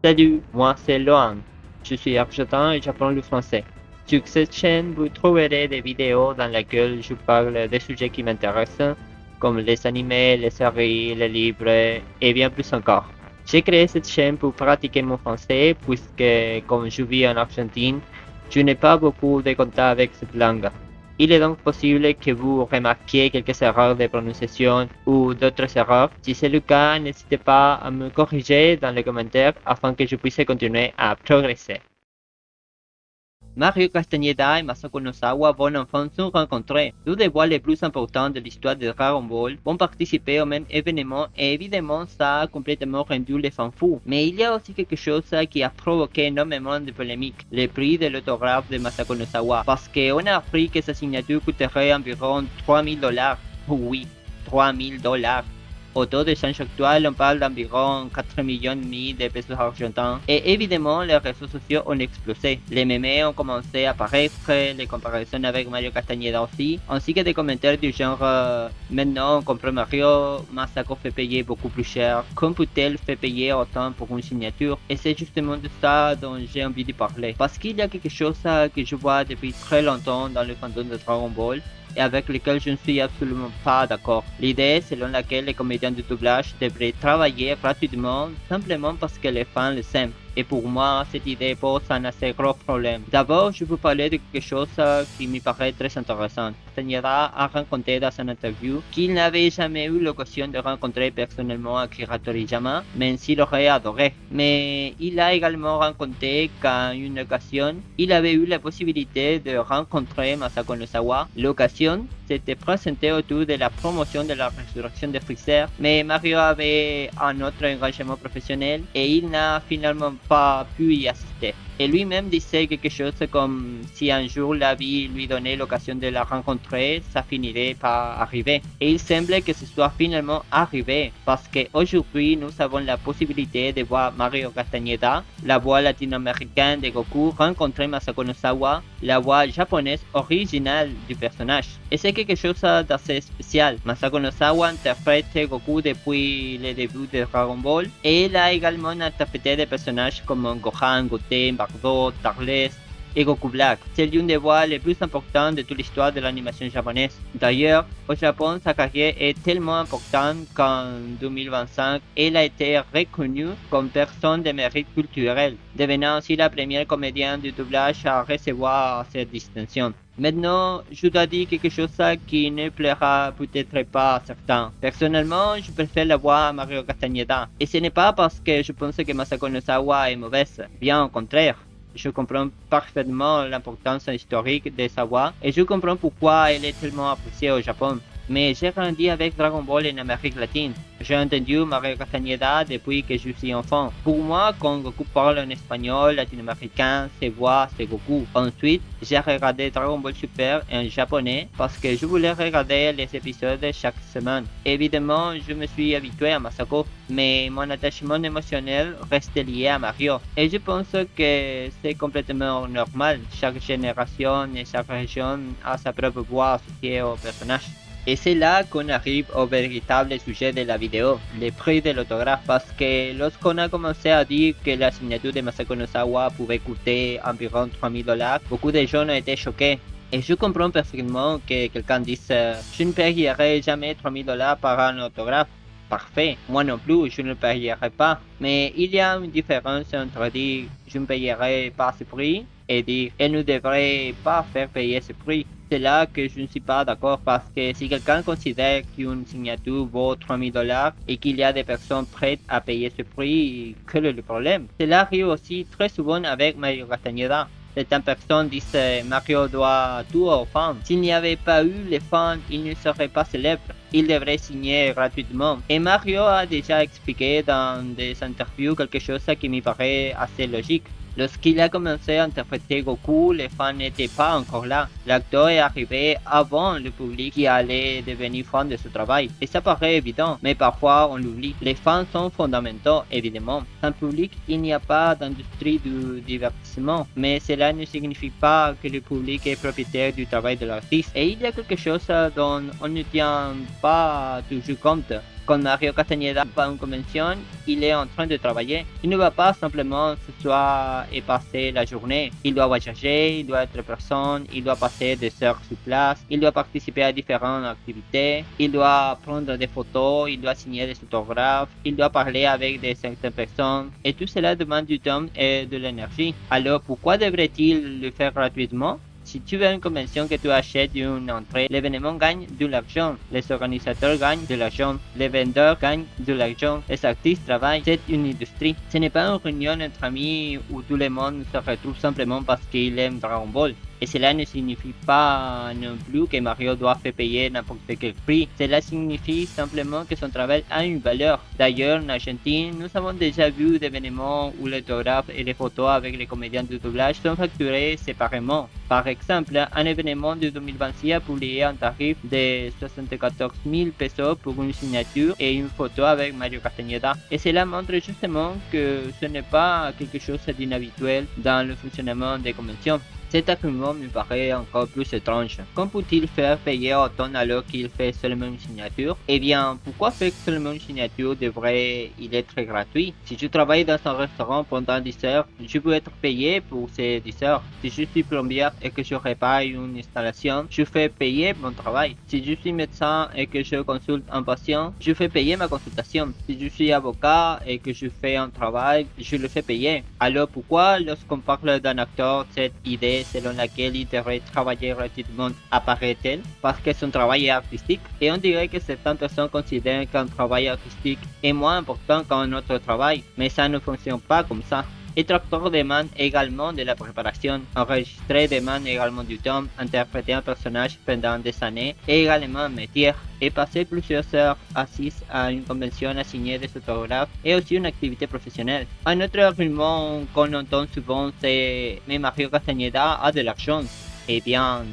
Salut, moi c'est Lohan. Je suis argentin et j'apprends le français. Sur cette chaîne, vous trouverez des vidéos dans lesquelles je parle des sujets qui m'intéressent, comme les animés, les séries, les livres et bien plus encore. J'ai créé cette chaîne pour pratiquer mon français puisque, comme je vis en Argentine, je n'ai pas beaucoup de contact avec cette langue. Il est donc possible que vous remarquiez quelques erreurs de prononciation ou d'autres erreurs. Si c'est le cas, n'hésitez pas à me corriger dans les commentaires afin que je puisse continuer à progresser. Mario Castañeda et Masako Nozawa vont enfin se rencontrer. Deux des voix les plus importants de l'histoire de Dragon Ball vont participer au même événement et évidemment ça a complètement rendu les fans fous. Mais il y a aussi quelque chose qui a provoqué énormément de polémiques, le prix de l'autographe de Masako Nozawa, parce qu'on a appris que sa signature coûterait environ $3000. Oui, $3000. Au taux de change actuel, on parle d'environ 4 millions et demi de pesos argentins. Et évidemment, les réseaux sociaux ont explosé. Les mémés ont commencé à apparaître, les comparaisons avec Mario Castañeda aussi, ainsi que des commentaires du genre maintenant on comprend Mario, Masako fait payer beaucoup plus cher. Comment peut-elle faire payer autant pour une signature? Et c'est justement de ça dont j'ai envie de parler. Parce qu'il y a quelque chose que je vois depuis très longtemps dans le fandom de Dragon Ball et avec lequel je ne suis absolument pas d'accord. L'idée selon laquelle les comédiens de doublage devraient travailler gratuitement simplement parce que les fans le aiment. Et pour moi, cette idée pose un assez gros problème. D'abord, je veux parler de quelque chose qui me paraît très intéressant. Castañeda a raconté dans une interview qu'il n'avait jamais eu l'occasion de rencontrer personnellement Akira Toriyama, même s'il aurait adoré. Mais il a également raconté qu'à une occasion, il avait eu la possibilité de rencontrer Masako Nozawa. L'occasion s'était présentée autour de la promotion de la résurrection de Freezer, mais Mario avait un autre engagement professionnel et il n'a finalement pas pu y assister. Et lui-même disait quelque chose comme si un jour la vie lui donnait l'occasion de la rencontrer, ça finirait par arriver. Et il semble que ce soit finalement arrivé, parce qu'aujourd'hui nous avons la possibilité de voir Mario Castañeda, la voix latino-américaine de Goku, rencontrer Masako Nozawa, la voix japonaise originale du personnage. Et c'est quelque chose d'assez spécial. Masako Nozawa interprète Goku depuis le début de Dragon Ball, et il a également interprété des personnages comme Gohan, Goten, Bardock, Darles et Goku Black. C'est l'une des voix les plus importantes de toute l'histoire de l'animation japonaise. D'ailleurs, au Japon, sa carrière est tellement importante qu'en 2025, elle a été reconnue comme personne de mérite culturel, devenant aussi la première comédienne de doublage à recevoir cette distinction. Maintenant, je dois dire quelque chose qui ne plaira peut-être pas à certains. Personnellement, je préfère la voix à Mario Castañeda. Et ce n'est pas parce que je pense que Masako Nozawa est mauvaise, bien au contraire. Je comprends parfaitement l'importance historique de sa voix et je comprends pourquoi elle est tellement appréciée au Japon. Mais j'ai grandi avec Dragon Ball en Amérique latine. J'ai entendu Mario Castañeda depuis que je suis enfant. Pour moi, quand Goku parle en espagnol latino-américain, ses voix, c'est Goku. Ensuite, j'ai regardé Dragon Ball Super en japonais parce que je voulais regarder les épisodes chaque semaine. Évidemment, je me suis habitué à Masako, mais mon attachement émotionnel reste lié à Mario. Et je pense que c'est complètement normal. Chaque génération et chaque région a sa propre voix associée au personnage. Et c'est là qu'on arrive au véritable sujet de la vidéo, le prix de l'autographe, parce que lorsqu'on a commencé à dire que la signature de Masako Nozawa pouvait coûter environ $3000, beaucoup de gens ont été choqués. Et je comprends parfaitement que quelqu'un dise je ne payerai jamais $3000 par un autographe. Parfait, moi non plus, je ne payerai pas. Mais il y a une différence entre dire je ne payerai pas ce prix et dire elle ne devrait pas faire payer ce prix. C'est là que je ne suis pas d'accord parce que si quelqu'un considère qu'une signature vaut $3000 et qu'il y a des personnes prêtes à payer ce prix, quel est le problème? Cela arrive aussi très souvent avec Mario Castañeda. Certaines personnes disent Mario doit tout aux fans. S'il n'y avait pas eu les fans, il ne serait pas célèbre. Il devrait signer gratuitement. Et Mario a déjà expliqué dans des interviews quelque chose qui me paraît assez logique. Lorsqu'il a commencé à interpréter Goku, les fans n'étaient pas encore là. L'acteur est arrivé avant le public qui allait devenir fan de ce travail. Et ça paraît évident, mais parfois on l'oublie. Les fans sont fondamentaux, évidemment. Sans public, il n'y a pas d'industrie du divertissement. Mais cela ne signifie pas que le public est propriétaire du travail de l'artiste. Et il y a quelque chose dont on ne tient pas toujours compte. Quand Mario Castañeda va à une convention, il est en train de travailler. Il ne va pas simplement s'asseoir et passer la journée. Il doit voyager, il doit être personne, il doit passer des heures sur place, il doit participer à différentes activités, il doit prendre des photos, il doit signer des autographes, il doit parler avec des certaines personnes. Et tout cela demande du temps et de l'énergie. Alors pourquoi devrait-il le faire gratuitement? Si tu veux une convention que tu achètes une entrée, l'événement gagne de l'argent, les organisateurs gagnent de l'argent, les vendeurs gagnent de l'argent, les artistes travaillent, c'est une industrie. Ce n'est pas une réunion entre amis où tout le monde se retrouve simplement parce qu'il aime Dragon Ball. Et cela ne signifie pas non plus que Mario doit faire payer n'importe quel prix. Cela signifie simplement que son travail a une valeur. D'ailleurs, en Argentine, nous avons déjà vu des événements où les autographes et les photos avec les comédiens de doublage sont facturés séparément. Par exemple, un événement de 2026 a publié un tarif de 74 000 pesos pour une signature et une photo avec Mario Castañeda. Et cela montre justement que ce n'est pas quelque chose d'inhabituel dans le fonctionnement des conventions. Cet argument me paraît encore plus étrange. Comment peut-il faire payer autant alors qu'il fait seulement une signature? Eh bien, pourquoi faire seulement une signature devrait-il être gratuit? Si je travaille dans un restaurant pendant 10 heures, je peux être payé pour ces 10 heures. Si je suis plombier et que je répare une installation, je fais payer mon travail. Si je suis médecin et que je consulte un patient, je fais payer ma consultation. Si je suis avocat et que je fais un travail, je le fais payer. Alors pourquoi lorsqu'on parle d'un acteur, cette idée selon laquelle il devrait travailler gratuitement apparaît-elle? Parce que son travail est artistique. Et on dirait que certaines personnes considèrent qu'un travail artistique est moins important qu'un autre travail. Mais ça ne fonctionne pas comme ça. Être acteur demande également de la préparation, enregistrer demande également du temps, interpréter un personnage pendant des années est également un métier. Et passer plusieurs heures assis à une convention à signer des autographes est aussi une activité professionnelle. Un autre argument qu'on entend souvent c'est « Mais Mario Castañeda a de l'argent ». Eh bien,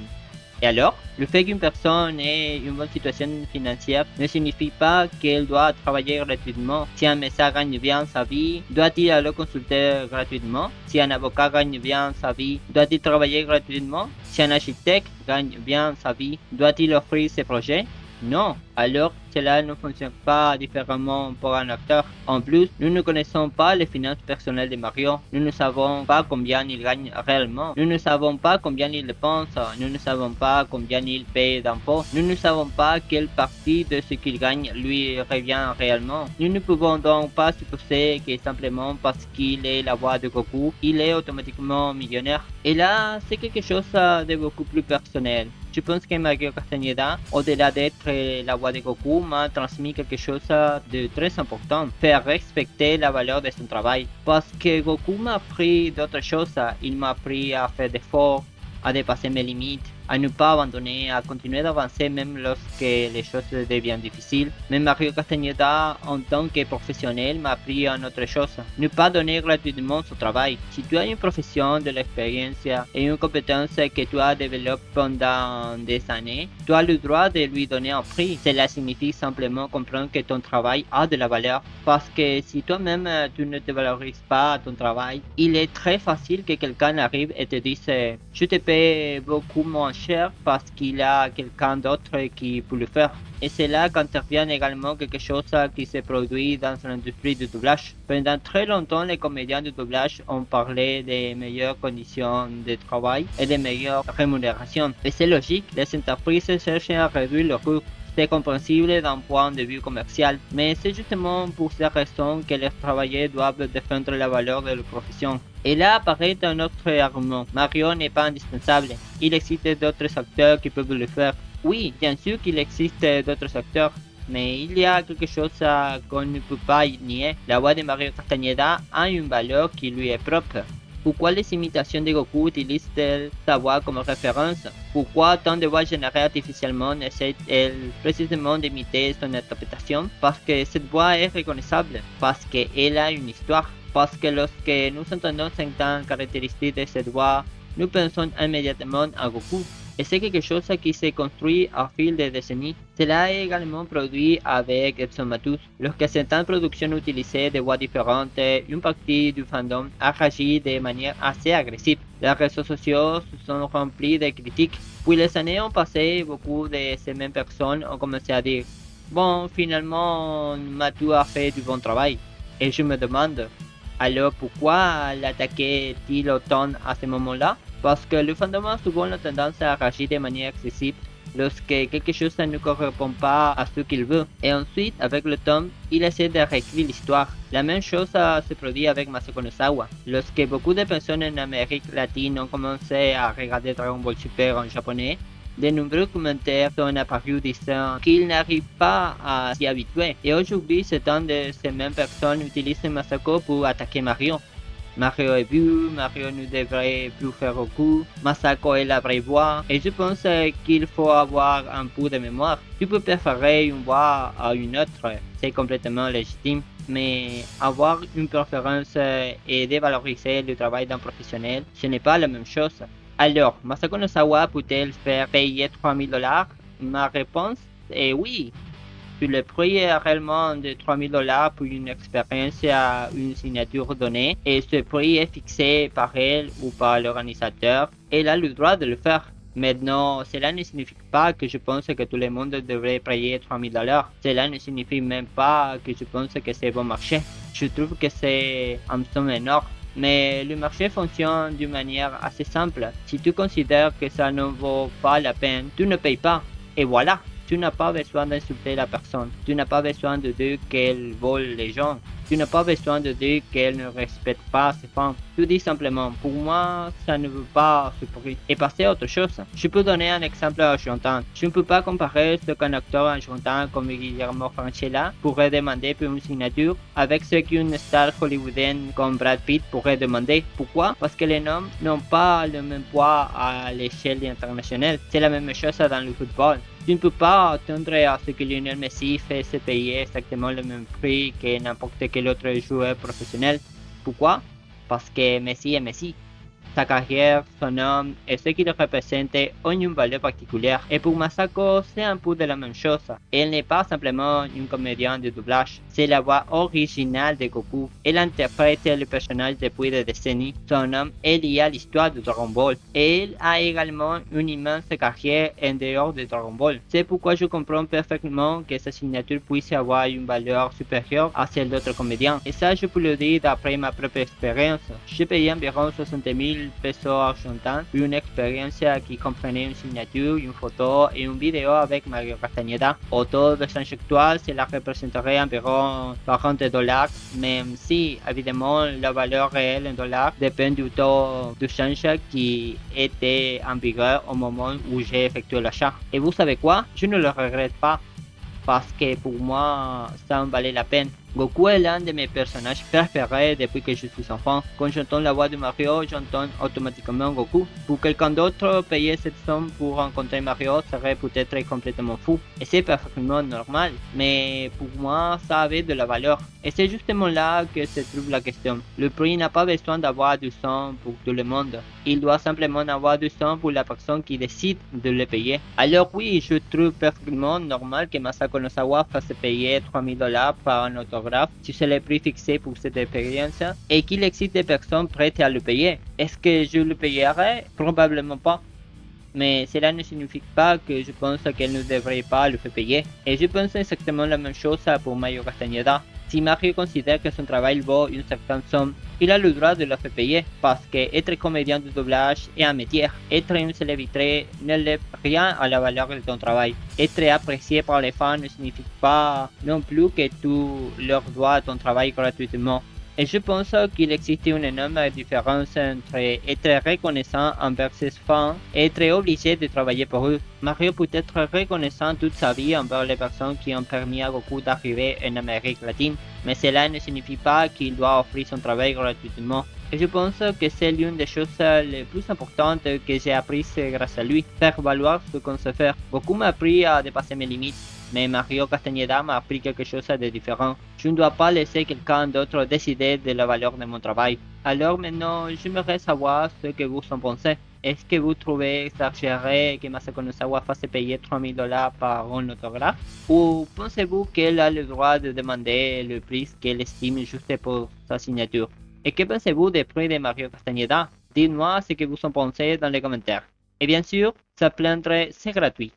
et alors, le fait qu'une personne ait une bonne situation financière ne signifie pas qu'elle doit travailler gratuitement. Si un médecin gagne bien sa vie, doit-il alors consulter gratuitement? Si un avocat gagne bien sa vie, doit-il travailler gratuitement? Si un architecte gagne bien sa vie, doit-il offrir ses projets? Non, alors cela ne fonctionne pas différemment pour un acteur. En plus, nous ne connaissons pas les finances personnelles de Mario. Nous ne savons pas combien il gagne réellement. Nous ne savons pas combien il dépense. Nous ne savons pas combien il paye d'impôts. Nous ne savons pas quelle partie de ce qu'il gagne lui revient réellement. Nous ne pouvons donc pas supposer que simplement parce qu'il est la voix de Goku, il est automatiquement millionnaire. Et là, c'est quelque chose de beaucoup plus personnel. Je pense que Mario Castañeda, au-delà d'être la voix de Goku, m'a transmis quelque chose de très important, faire respecter la valeur de son travail. Parce que Goku m'a appris d'autres choses, il m'a appris à faire des efforts, à dépasser mes limites, à ne pas abandonner, à continuer d'avancer même lorsque les choses deviennent difficiles. Mais Mario Castañeda, en tant que professionnel, m'a appris une autre chose, ne pas donner gratuitement son travail. Si tu as une profession, de l'expérience et une compétence que tu as développée pendant des années, tu as le droit de lui donner un prix. Cela signifie simplement comprendre que ton travail a de la valeur. Parce que si toi-même tu ne te valorises pas ton travail, il est très facile que quelqu'un arrive et te dise je te paie beaucoup moins cher parce qu'il y a quelqu'un d'autre qui peut le faire. Et c'est là qu'intervient également quelque chose qui se produit dans l'industrie du doublage. Pendant très longtemps, les comédiens de doublage ont parlé des meilleures conditions de travail et des meilleures rémunérations. Et c'est logique, les entreprises cherchent à réduire leurs coûts. C'est compréhensible d'un point de vue commercial, mais c'est justement pour ces raisons que les travailleurs doivent défendre la valeur de leur profession. Et là apparaît un autre argument. Mario n'est pas indispensable. Il existe d'autres acteurs qui peuvent le faire. Oui, bien sûr qu'il existe d'autres acteurs, mais il y a quelque chose qu'on ne peut pas nier. La voix de Mario Castañeda a une valeur qui lui est propre. Pourquoi les imitations de Goku utilisent-elles sa voix comme référence? Pourquoi tant de voix générées artificiellement essaient-elles précisément d'imiter son interprétation? Parce que cette voix est reconnaissable, parce qu'elle a une histoire, parce que lorsque nous entendons certaines caractéristiques de cette voix, nous pensons immédiatement à Goku. Et c'est quelque chose qui s'est construit au fil des décennies. Cela est également produit avec Epson Matus. Lorsque certaines productions utilisaient des voix différentes, une partie du fandom a réagi de manière assez agressive. Les réseaux sociaux se sont remplis de critiques. Puis les années ont passé, beaucoup de ces mêmes personnes ont commencé à dire Bon, finalement, Matou a fait du bon travail. Et je me demande, alors pourquoi l'attaquait-il autant à ce moment-là? Parce que le fondement souvent a tendance à réagir de manière excessive lorsque quelque chose ne correspond pas à ce qu'il veut. Et ensuite, avec le temps, il essaie de réécrire l'histoire. La même chose se produit avec Masako no Sawa. Lorsque beaucoup de personnes en Amérique latine ont commencé à regarder Dragon Ball Super en japonais, de nombreux commentaires sont apparus disant qu'ils n'arrivent pas à s'y habituer. Et aujourd'hui, certaines de ces mêmes personnes utilisent Masako pour attaquer Mario. Mario est vu, Mario ne devrait plus faire beaucoup, Masako est la vraie voix, et je pense qu'il faut avoir un peu de mémoire. Tu peux préférer une voix à une autre, c'est complètement légitime, mais avoir une préférence et dévaloriser le travail d'un professionnel, ce n'est pas la même chose. Alors, Masako no Sawa peut-elle faire payer $3000? Ma réponse est oui. Tu le prix est réellement de $3000 pour une expérience à une signature donnée et ce prix est fixé par elle ou par l'organisateur. Elle a le droit de le faire. Maintenant, cela ne signifie pas que je pense que tout le monde devrait payer $3000. Cela ne signifie même pas que je pense que c'est bon marché. Je trouve que c'est un somme énorme. Mais le marché fonctionne d'une manière assez simple. Si tu considères que ça ne vaut pas la peine, tu ne payes pas. Et voilà. Tu n'as pas besoin d'insulter la personne. Tu n'as pas besoin de dire qu'elle vole les gens. Tu n'as pas besoin de dire qu'elle ne respecte pas ses fans. Tu dis simplement, pour moi, ça ne veut pas ce prix. Et passer à autre chose. Je peux donner un exemple argentin. Je ne peux pas comparer ce qu'un acteur argentin comme Guillermo Francella pourrait demander pour une signature avec ce qu'une star hollywoodienne comme Brad Pitt pourrait demander. Pourquoi? Parce que les noms n'ont pas le même poids à l'échelle internationale. C'est la même chose dans le football. Tu ne peux pas attendre à ce que Lionel Messi fasse se payer exactement le même prix que n'importe quel autre joueur professionnel. Pourquoi? Parce que Messi est Messi. Sa carrière, son nom et ce qu'il représente ont une valeur particulière. Et pour Masako, c'est un peu de la même chose. Elle n'est pas simplement une comédienne de doublage, c'est la voix originale de Goku. Elle interprète le personnage depuis des décennies. Son nom est lié à l'histoire de Dragon Ball. Et elle a également une immense carrière en dehors de Dragon Ball. C'est pourquoi je comprends parfaitement que sa signature puisse avoir une valeur supérieure à celle d'autres comédiens. Et ça, je peux le dire d'après ma propre expérience. J'ai payé environ 60 000 pesos argentins pour une expérience qui comprenait une signature, une photo et une vidéo avec Mario Castañeda. Au taux de change actuel, cela représenterait environ $40, même si évidemment la valeur réelle en dollars dépend du taux de change qui était en vigueur au moment où j'ai effectué l'achat. Et vous savez quoi? Je ne le regrette pas parce que pour moi, ça en valait la peine. Goku est l'un de mes personnages préférés depuis que je suis enfant. Quand j'entends la voix de Mario, j'entends automatiquement Goku. Pour quelqu'un d'autre, payer cette somme pour rencontrer Mario serait peut-être complètement fou. Et c'est parfaitement normal. Mais pour moi, ça avait de la valeur. Et c'est justement là que se trouve la question. Le prix n'a pas besoin d'avoir du sens pour tout le monde. Il doit simplement avoir du sens pour la personne qui décide de le payer. Alors oui, je trouve parfaitement normal que Masako no Sawa fasse payer $3000 par un autographe si c'est le prix fixé pour cette expérience et qu'il existe des personnes prêtes à le payer. Est-ce que je le payerai? Probablement pas. Mais cela ne signifie pas que je pense qu'elle ne devrait pas le faire payer. Et je pense exactement la même chose pour Mario Castañeda. Si Mario considère que son travail vaut une certaine somme, il a le droit de le faire payer parce que être comédien de doublage est un métier. Être une célébrité ne lève rien à la valeur de ton travail. Être apprécié par les fans ne signifie pas non plus que tu leur dois ton travail gratuitement. Et je pense qu'il existe une énorme différence entre être reconnaissant envers ses fans et être obligé de travailler pour eux. Mario peut être reconnaissant toute sa vie envers les personnes qui ont permis à Goku d'arriver en Amérique latine, mais cela ne signifie pas qu'il doit offrir son travail gratuitement. Et je pense que c'est l'une des choses les plus importantes que j'ai apprises grâce à lui, faire valoir ce qu'on sait faire. Goku m'a appris à dépasser mes limites. Mais Mario Castañeda m'a appris quelque chose de différent. Je ne dois pas laisser quelqu'un d'autre décider de la valeur de mon travail. Alors maintenant, j'aimerais savoir ce que vous en pensez. Est-ce que vous trouvez exagéré que Masako no Sawa fasse payer $3000 par un autographe? Ou pensez-vous qu'elle a le droit de demander le prix qu'elle estime juste pour sa signature? Et que pensez-vous des prix de Mario Castañeda? Dites-moi ce que vous en pensez dans les commentaires. Et bien sûr, se plaindre, c'est gratuit.